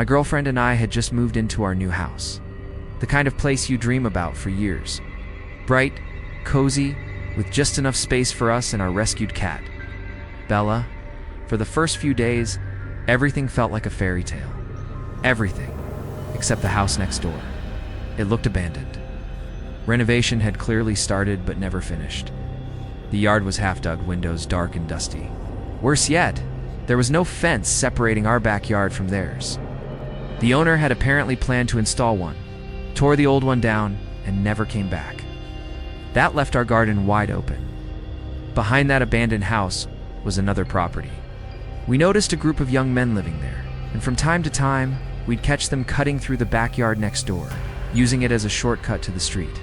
My girlfriend and I had just moved into our new house. The kind of place you dream about for years. Bright, cozy, with just enough space for us and our rescued cat, Bella. For the first few days, everything felt like a fairy tale. Everything, except the house next door. It looked abandoned. Renovation had clearly started but never finished. The yard was half dug, windows dark and dusty. Worse yet, there was no fence separating our backyard from theirs. The owner had apparently planned to install one, tore the old one down, and never came back. That left our garden wide open. Behind that abandoned house was another property. We noticed a group of young men living there, and from time to time, we'd catch them cutting through the backyard next door, using it as a shortcut to the street.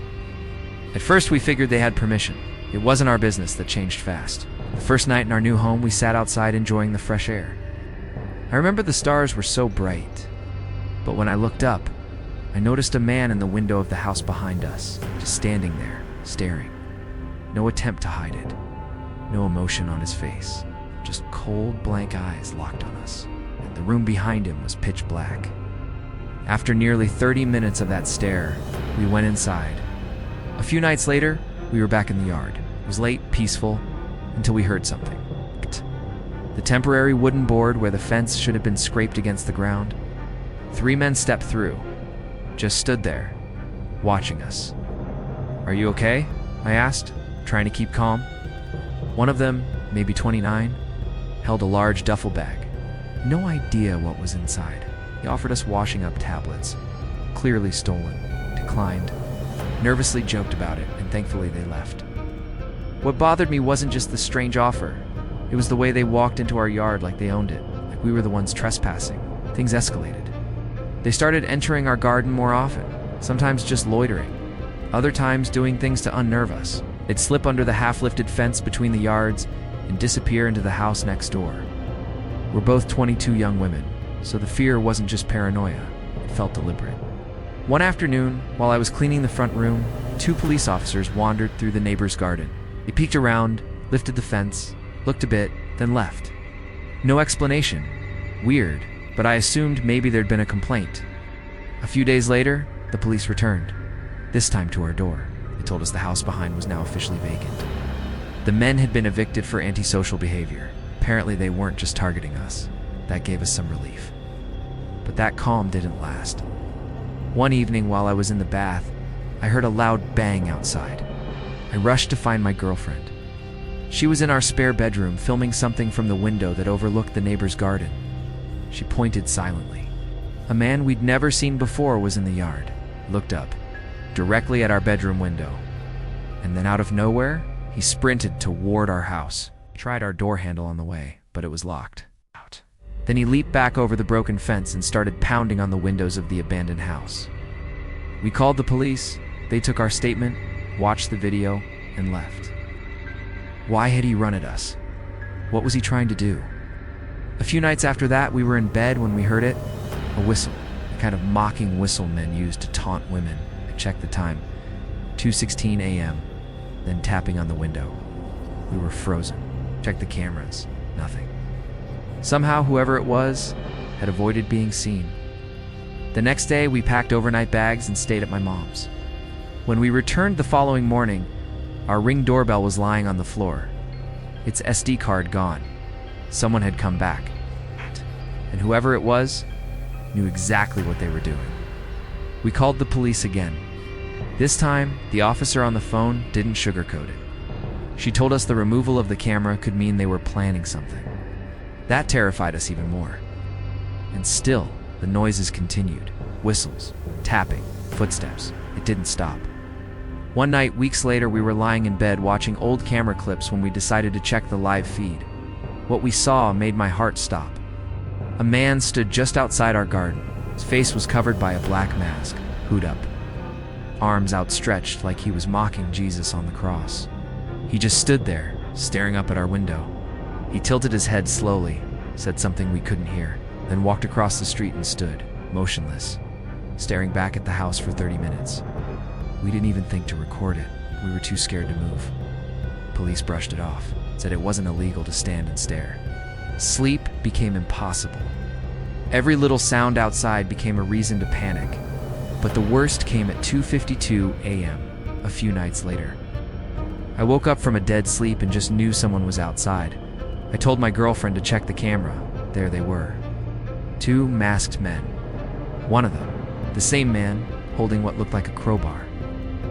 At first, we figured they had permission. It wasn't our business. That changed fast. The first night in our new home, we sat outside enjoying the fresh air. I remember the stars were so bright, but when I looked up, I noticed a man in the window of the house behind us, just standing there, staring. No attempt to hide it. No emotion on his face. Just cold, blank eyes locked on us. And the room behind him was pitch black. After nearly 30 minutes of that stare, we went inside. A few nights later, we were back in the yard. It was late, peaceful, until we heard something. The temporary wooden board where the fence should have been scraped against the ground. 3 men stepped through, just stood there, watching us. "Are you okay?" I asked, trying to keep calm. One of them, maybe 29, held a large duffel bag. No idea what was inside. He offered us washing up tablets. Clearly stolen. Declined. Nervously joked about it, and thankfully they left. What bothered me wasn't just the strange offer. It was the way they walked into our yard like they owned it, like we were the ones trespassing. Things escalated. They started entering our garden more often, sometimes just loitering, other times doing things to unnerve us. They'd slip under the half-lifted fence between the yards and disappear into the house next door. We're both 22 young women, so the fear wasn't just paranoia, it felt deliberate. One afternoon, while I was cleaning the front room, 2 police officers wandered through the neighbor's garden. They peeked around, lifted the fence, looked a bit, then left. No explanation. Weird, but I assumed maybe there'd been a complaint. A few days later, the police returned, this time to our door. They told us the house behind was now officially vacant. The men had been evicted for antisocial behavior. Apparently they weren't just targeting us. That gave us some relief. But that calm didn't last. One evening while I was in the bath, I heard a loud bang outside. I rushed to find my girlfriend. She was in our spare bedroom filming something from the window that overlooked the neighbor's garden. She pointed silently. A man we'd never seen before was in the yard, looked up, directly at our bedroom window. And then out of nowhere, he sprinted toward our house. Tried our door handle on the way, but it was locked. Then he leaped back over the broken fence and started pounding on the windows of the abandoned house. We called the police. They took our statement, watched the video, and left. Why had he run at us? What was he trying to do? A few nights after that, we were in bed when we heard it. A whistle, the kind of mocking whistle men use to taunt women. I checked the time, 2:16 a.m., then tapping on the window. We were frozen. Checked the cameras, nothing. Somehow, whoever it was had avoided being seen. The next day, we packed overnight bags and stayed at my mom's. When we returned the following morning, our Ring doorbell was lying on the floor. Its SD card gone. Someone had come back. And whoever it was knew exactly what they were doing. We called the police again. This time, the officer on the phone didn't sugarcoat it. She told us the removal of the camera could mean they were planning something. That terrified us even more. And still, the noises continued. Whistles, tapping, footsteps. It didn't stop. One night, weeks later, we were lying in bed watching old camera clips when we decided to check the live feed. What we saw made my heart stop. A man stood just outside our garden. His face was covered by a black mask, hood up, arms outstretched like he was mocking Jesus on the cross. He just stood there, staring up at our window. He tilted his head slowly, said something we couldn't hear, then walked across the street and stood, motionless, staring back at the house for 30 minutes. We didn't even think to record it. We were too scared to move. Police brushed it off, said it wasn't illegal to stand and stare. Sleep became impossible. Every little sound outside became a reason to panic. But the worst came at 2:52 a.m., a few nights later. I woke up from a dead sleep and just knew someone was outside. I told my girlfriend to check the camera. There they were. 2 masked men. One of them, the same man, holding what looked like a crowbar.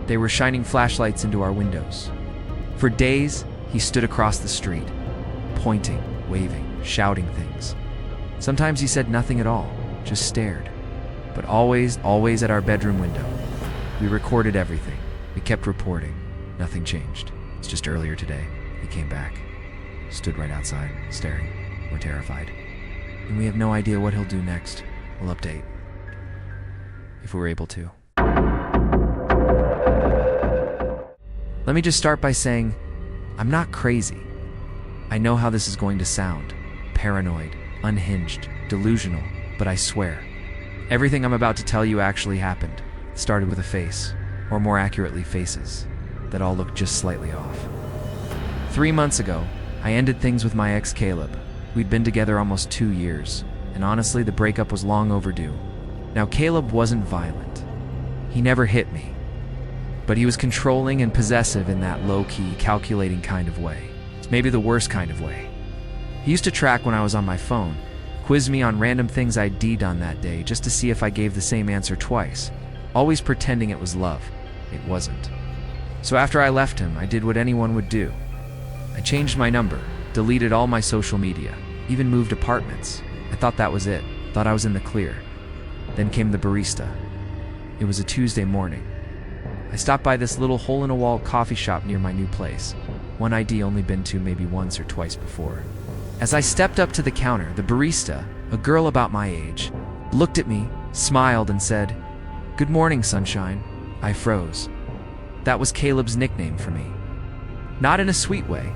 They were shining flashlights into our windows. For days, he stood across the street, pointing, waving, shouting things. Sometimes he said nothing at all, just stared. But always at our bedroom window. We recorded everything. We kept reporting. Nothing changed. It's just earlier today, he came back. Stood right outside, staring. We're terrified. And we have no idea what he'll do next. We'll update. If we're able to. Let me just start by saying, I'm not crazy. I know how this is going to sound. Paranoid, unhinged, delusional, but I swear, everything I'm about to tell you actually happened. It started with a face, or more accurately faces, that all looked just slightly off. 3 months ago, I ended things with my ex Caleb. We'd been together almost 2 years, and honestly, the breakup was long overdue. Now, Caleb wasn't violent. He never hit me. But he was controlling and possessive in that low-key, calculating kind of way. It's maybe the worst kind of way. He used to track when I was on my phone, quiz me on random things I'd done that day just to see if I gave the same answer twice, always pretending it was love. It wasn't. So after I left him, I did what anyone would do. I changed my number, deleted all my social media, even moved apartments. I thought that was it, thought I was in the clear. Then came the barista. It was a Tuesday morning. I stopped by this little hole-in-a-wall coffee shop near my new place, one I'd only been to maybe once or twice before. As I stepped up to the counter, the barista, a girl about my age, looked at me, smiled, and said, "Good morning, sunshine." I froze. That was Caleb's nickname for me. Not in a sweet way.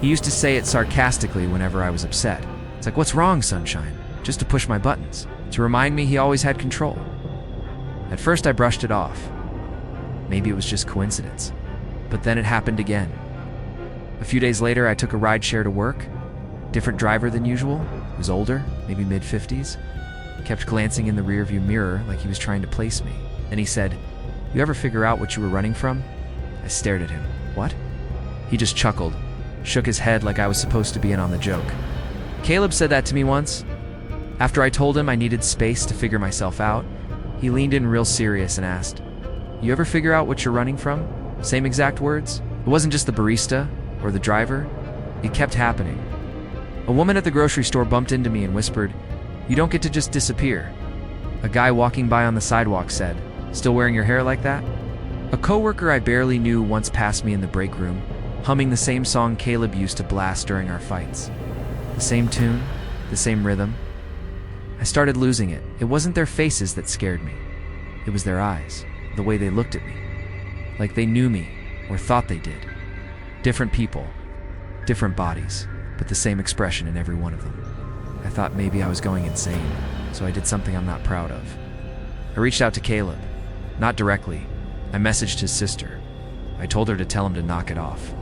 He used to say it sarcastically whenever I was upset. It's like, "What's wrong, sunshine?" Just to push my buttons, to remind me he always had control. At first I brushed it off. Maybe it was just coincidence. But then it happened again. A few days later, I took a rideshare to work. Different driver than usual. He was older, maybe mid-50s. Kept glancing in the rearview mirror like he was trying to place me. Then he said, "You ever figure out what you were running from?" I stared at him. "What?" He just chuckled, shook his head like I was supposed to be in on the joke. Caleb said that to me once. After I told him I needed space to figure myself out, he leaned in real serious and asked, "You ever figure out what you're running from?" Same exact words. It wasn't just the barista or the driver. It kept happening. A woman at the grocery store bumped into me and whispered, "You don't get to just disappear." A guy walking by on the sidewalk said, "Still wearing your hair like that?" A coworker I barely knew once passed me in the break room, humming the same song Caleb used to blast during our fights. The same tune, the same rhythm. I started losing it. It wasn't their faces that scared me. It was their eyes, the way they looked at me. Like they knew me, or thought they did. Different people, different bodies, but the same expression in every one of them. I thought maybe I was going insane, so I did something I'm not proud of. I reached out to Caleb. Not directly. I messaged his sister. I told her to tell him to knock it off.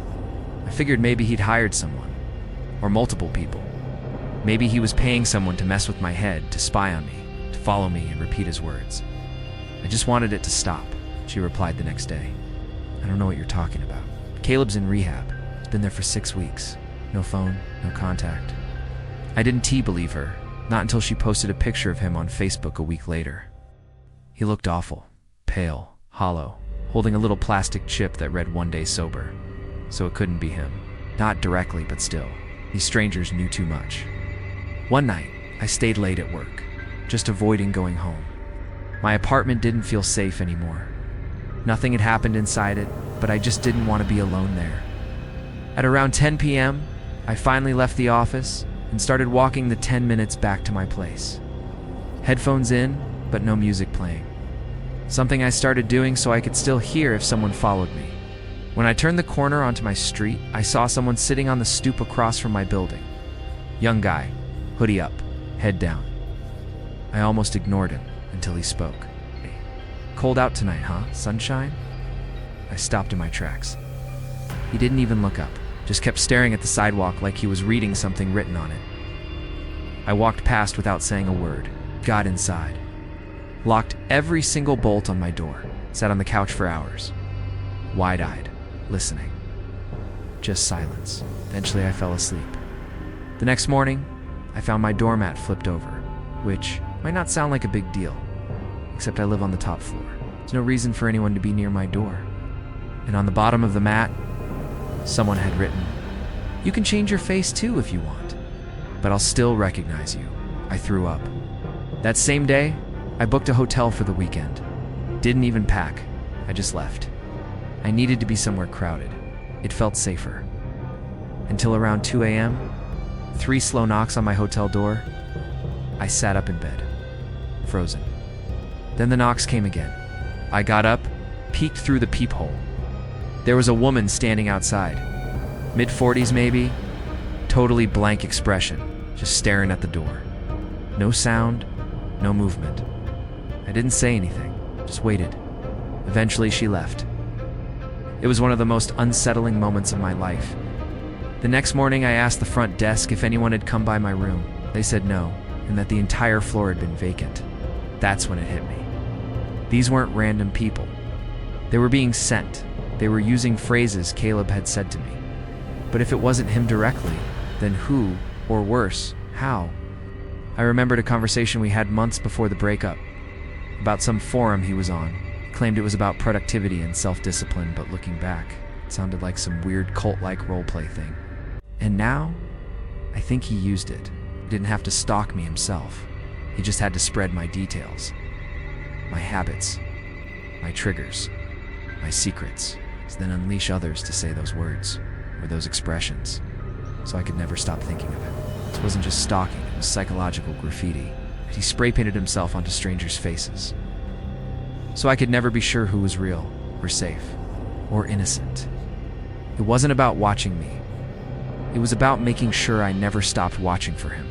I figured maybe he'd hired someone, or multiple people. Maybe he was paying someone to mess with my head, to spy on me, to follow me and repeat his words. I just wanted it to stop, she replied the next day. I don't know what you're talking about. Caleb's in rehab. He's been there for 6 weeks. No phone, no contact. I didn't believe her, not until she posted a picture of him on Facebook a week later. He looked awful, pale, hollow, holding a little plastic chip that read "1 day sober." So it couldn't be him. Not directly, but still. These strangers knew too much. One night, I stayed late at work, just avoiding going home. My apartment didn't feel safe anymore. Nothing had happened inside it, but I just didn't want to be alone there. At around 10 p.m., I finally left the office and started walking the 10 minutes back to my place. Headphones in, but no music playing. Something I started doing so I could still hear if someone followed me. When I turned the corner onto my street, I saw someone sitting on the stoop across from my building. Young guy, hoodie up, head down. I almost ignored him until he spoke. "Hey, cold out tonight, huh, sunshine?" I stopped in my tracks. He didn't even look up, just kept staring at the sidewalk like he was reading something written on it. I walked past without saying a word, got inside, locked every single bolt on my door, sat on the couch for hours, wide-eyed, listening. Just silence. Eventually I fell asleep. The next morning, I found my doormat flipped over, which might not sound like a big deal, except I live on the top floor. There's no reason for anyone to be near my door. And on the bottom of the mat, someone had written, "You can change your face too if you want, but I'll still recognize you." I threw up. That same day, I booked a hotel for the weekend. Didn't even pack. I just left. I needed to be somewhere crowded. It felt safer. Until around 2 a.m., 3 slow knocks on my hotel door. I sat up in bed, frozen. Then the knocks came again. I got up, peeked through the peephole. There was a woman standing outside. Mid-40s maybe, totally blank expression, just staring at the door. No sound, no movement. I didn't say anything, just waited. Eventually she left. It was one of the most unsettling moments of my life. The next morning I asked the front desk if anyone had come by my room. They said no, and that the entire floor had been vacant. That's when it hit me. These weren't random people. They were being sent. They were using phrases Caleb had said to me. But if it wasn't him directly, then who, or worse, how? I remembered a conversation we had months before the breakup, about some forum he was on. He claimed it was about productivity and self-discipline, but looking back, it sounded like some weird cult-like roleplay thing. And now, I think he used it. He didn't have to stalk me himself. He just had to spread my details, my habits, my triggers, my secrets, then unleash others to say those words, or those expressions, so I could never stop thinking of it. This wasn't just stalking, it was psychological graffiti. He spray painted himself onto strangers' faces, so I could never be sure who was real, or safe, or innocent. It wasn't about watching me. It was about making sure I never stopped watching for him.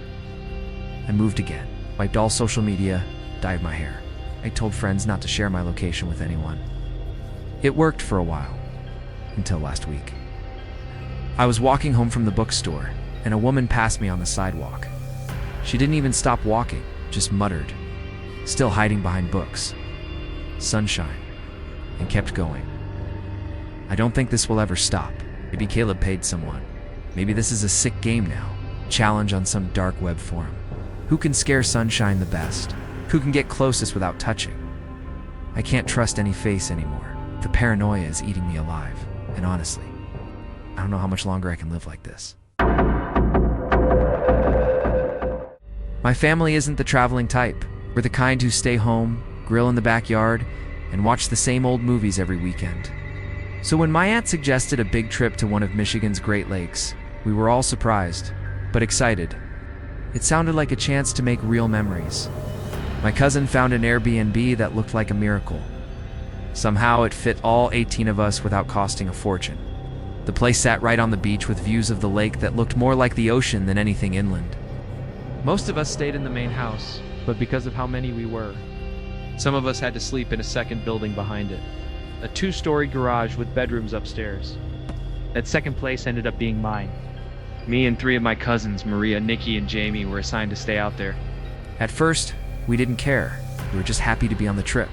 I moved again, wiped all social media, dyed my hair. I told friends not to share my location with anyone. It worked for a while, until last week. I was walking home from the bookstore, and a woman passed me on the sidewalk. She didn't even stop walking, just muttered, still hiding behind books, sunshine, and kept going. I don't think this will ever stop. Maybe Caleb paid someone. Maybe this is a sick game now. Challenge on some dark web forum. Who can scare sunshine the best? Who can get closest without touching? I can't trust any face anymore. The paranoia is eating me alive. And honestly, I don't know how much longer I can live like this. My family isn't the traveling type. We're the kind who stay home, grill in the backyard, and watch the same old movies every weekend. So when my aunt suggested a big trip to one of Michigan's Great Lakes, we were all surprised, but excited. It sounded like a chance to make real memories. My cousin found an Airbnb that looked like a miracle. Somehow it fit all 18 of us without costing a fortune. The place sat right on the beach with views of the lake that looked more like the ocean than anything inland. Most of us stayed in the main house, but because of how many we were, some of us had to sleep in a second building behind it. A 2-story garage with bedrooms upstairs. That second place ended up being mine. Me and 3 of my cousins, Maria, Nikki, and Jamie, were assigned to stay out there. At first, we didn't care. We were just happy to be on the trip.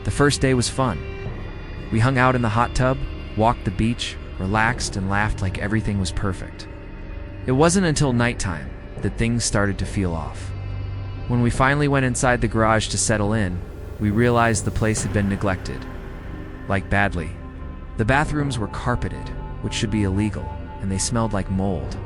The first day was fun. We hung out in the hot tub, walked the beach, relaxed, and laughed like everything was perfect. It wasn't until nighttime that things started to feel off. When we finally went inside the garage to settle in, we realized the place had been neglected. Like badly. The bathrooms were carpeted, which should be illegal, and they smelled like mold.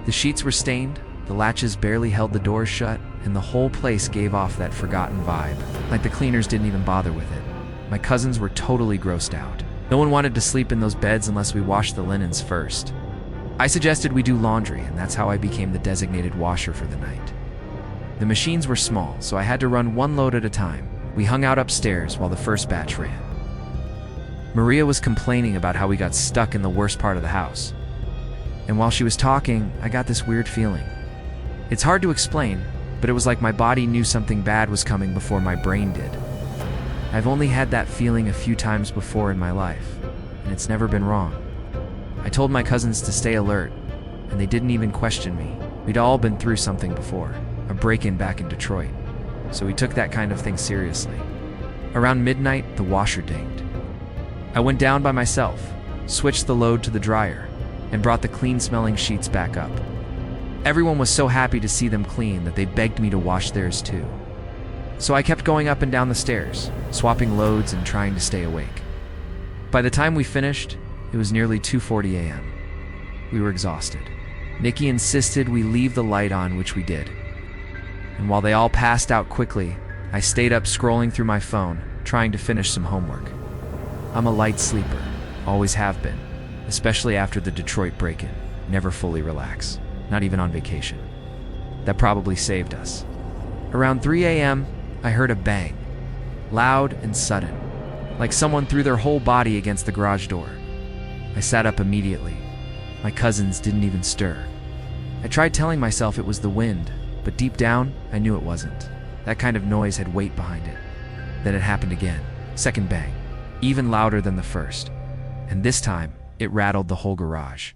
The sheets were stained, the latches barely held the doors shut, and the whole place gave off that forgotten vibe, like the cleaners didn't even bother with it. My cousins were totally grossed out. No one wanted to sleep in those beds unless we washed the linens first. I suggested we do laundry, and that's how I became the designated washer for the night. The machines were small, so I had to run one load at a time. We hung out upstairs while the first batch ran. Maria was complaining about how we got stuck in the worst part of the house. And while she was talking, I got this weird feeling. It's hard to explain, but it was like my body knew something bad was coming before my brain did. I've only had that feeling a few times before in my life, and it's never been wrong. I told my cousins to stay alert, and they didn't even question me. We'd all been through something before, a break-in back in Detroit, so we took that kind of thing seriously. Around midnight, the washer dinged. I went down by myself, switched the load to the dryer, and brought the clean-smelling sheets back up. Everyone was so happy to see them clean that they begged me to wash theirs too. So I kept going up and down the stairs, swapping loads and trying to stay awake. By the time we finished, it was nearly 2:40 a.m. We were exhausted. Nikki insisted we leave the light on, which we did. And while they all passed out quickly, I stayed up scrolling through my phone, trying to finish some homework. I'm a light sleeper, always have been, especially after the Detroit break-in. Never fully relax, not even on vacation. That probably saved us. Around 3 a.m., I heard a bang, loud and sudden, like someone threw their whole body against the garage door. I sat up immediately. My cousins didn't even stir. I tried telling myself it was the wind, but deep down, I knew it wasn't. That kind of noise had weight behind it. Then it happened again. Second bang, even louder than the first. And this time, it rattled the whole garage.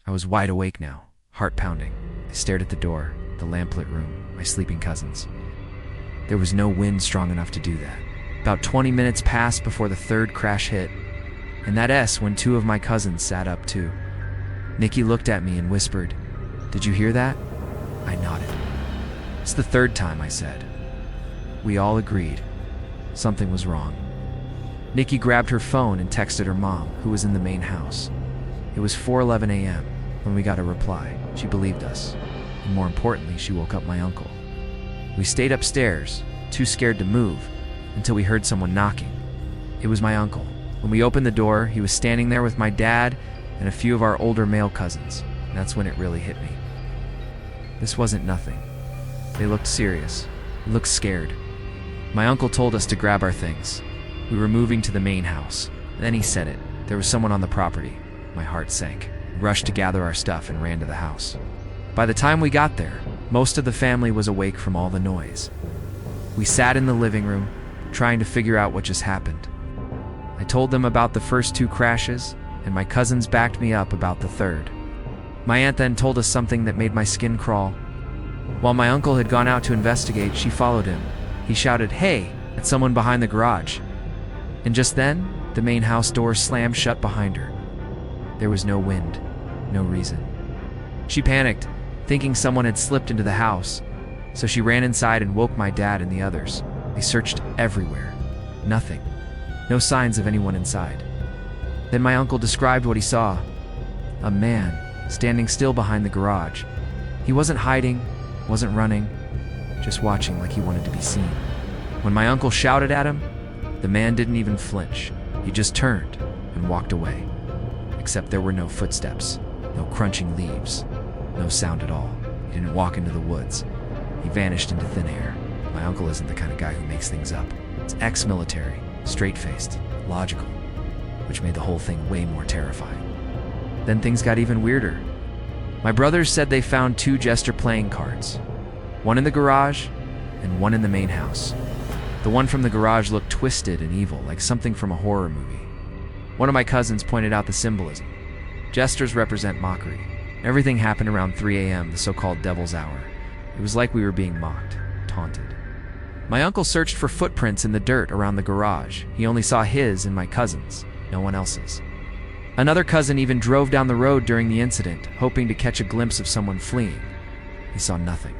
I was wide awake now, heart pounding. I stared at the door, the lamplit room, my sleeping cousins. There was no wind strong enough to do that. About 20 minutes passed before the third crash hit, and that S when two of my cousins sat up too. Nikki looked at me and whispered, "Did you hear that?" I nodded. "It's the third time," I said. We all agreed. Something was wrong. Nikki grabbed her phone and texted her mom, who was in the main house. It was 4:11 a.m. when we got a reply. She believed us. And more importantly, she woke up my uncle. We stayed upstairs, too scared to move, until we heard someone knocking. It was my uncle. When we opened the door, he was standing there with my dad and a few of our older male cousins. And that's when it really hit me. This wasn't nothing. They looked serious. They looked scared. My uncle told us to grab our things. We were moving to the main house. Then he said it. There was someone on the property. My heart sank. We rushed to gather our stuff and ran to the house. By the time we got there, most of the family was awake from all the noise. We sat in the living room, trying to figure out what just happened. I told them about the first two crashes, and my cousins backed me up about the third. My aunt then told us something that made my skin crawl. While my uncle had gone out to investigate, she followed him. He shouted, "Hey!" at someone behind the garage. And just then, the main house door slammed shut behind her. There was no wind, no reason. She panicked, thinking someone had slipped into the house, so she ran inside and woke my dad and the others. They searched everywhere. Nothing. No signs of anyone inside. Then my uncle described what he saw. A man standing still behind the garage. He wasn't hiding, wasn't running, just watching like he wanted to be seen. When my uncle shouted at him, the man didn't even flinch. He just turned and walked away. Except there were no footsteps, no crunching leaves, no sound at all. He didn't walk into the woods. He vanished into thin air. My uncle isn't the kind of guy who makes things up. It's ex-military, straight-faced, logical, which made the whole thing way more terrifying. Then things got even weirder. My brothers said they found two Jester playing cards, one in the garage and one in the main house. The one from the garage looked twisted and evil, like something from a horror movie. One of my cousins pointed out the symbolism. Jesters represent mockery. Everything happened around 3 a.m., the so-called devil's hour. It was like we were being mocked, taunted. My uncle searched for footprints in the dirt around the garage. He only saw his and my cousin's, no one else's. Another cousin even drove down the road during the incident, hoping to catch a glimpse of someone fleeing. He saw nothing.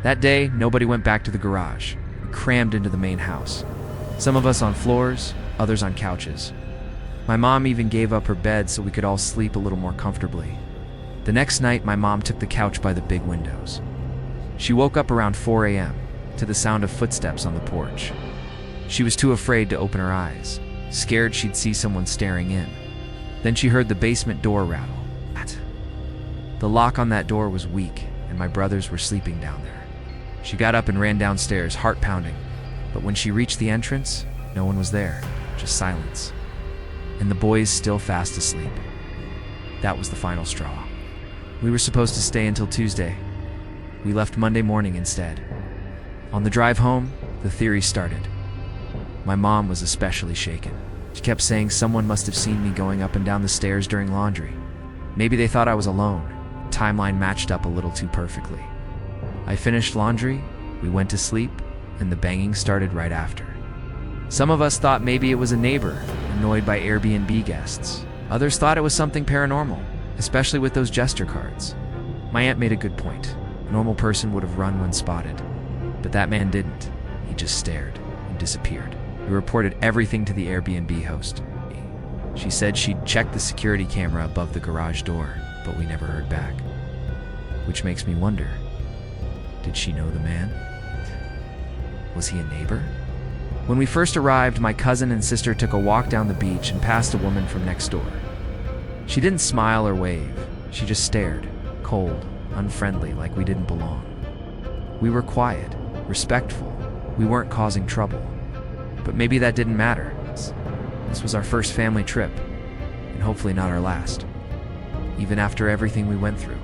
That day, nobody went back to the garage. We crammed into the main house. Some of us on floors, others on couches. My mom even gave up her bed so we could all sleep a little more comfortably. The next night, my mom took the couch by the big windows. She woke up around 4 a.m. to the sound of footsteps on the porch. She was too afraid to open her eyes, scared she'd see someone staring in. Then she heard the basement door rattle. The lock on that door was weak, and my brothers were sleeping down there. She got up and ran downstairs, heart pounding. But when she reached the entrance, no one was there, just silence. And the boys still fast asleep. That was the final straw. We were supposed to stay until Tuesday. We left Monday morning instead. On the drive home, the theory started. My mom was especially shaken. She kept saying someone must have seen me going up and down the stairs during laundry. Maybe they thought I was alone. timeline matched up a little too perfectly. I finished laundry, we went to sleep, and the banging started right after. Some of us thought maybe it was a neighbor, annoyed by Airbnb guests. Others thought it was something paranormal, especially with those Jester cards. My aunt made a good point. A normal person would have run when spotted, but that man didn't. He just stared and disappeared. We reported everything to the Airbnb host. She said she'd checked the security camera above the garage door, but we never heard back. Which makes me wonder, did she know the man? Was he a neighbor? When we first arrived, my cousin and sister took a walk down the beach and passed a woman from next door. She didn't smile or wave. She just stared, cold, unfriendly, like we didn't belong. We were quiet, respectful. We weren't causing trouble. But maybe that didn't matter. This was our first family trip, and hopefully not our last, even after everything we went through.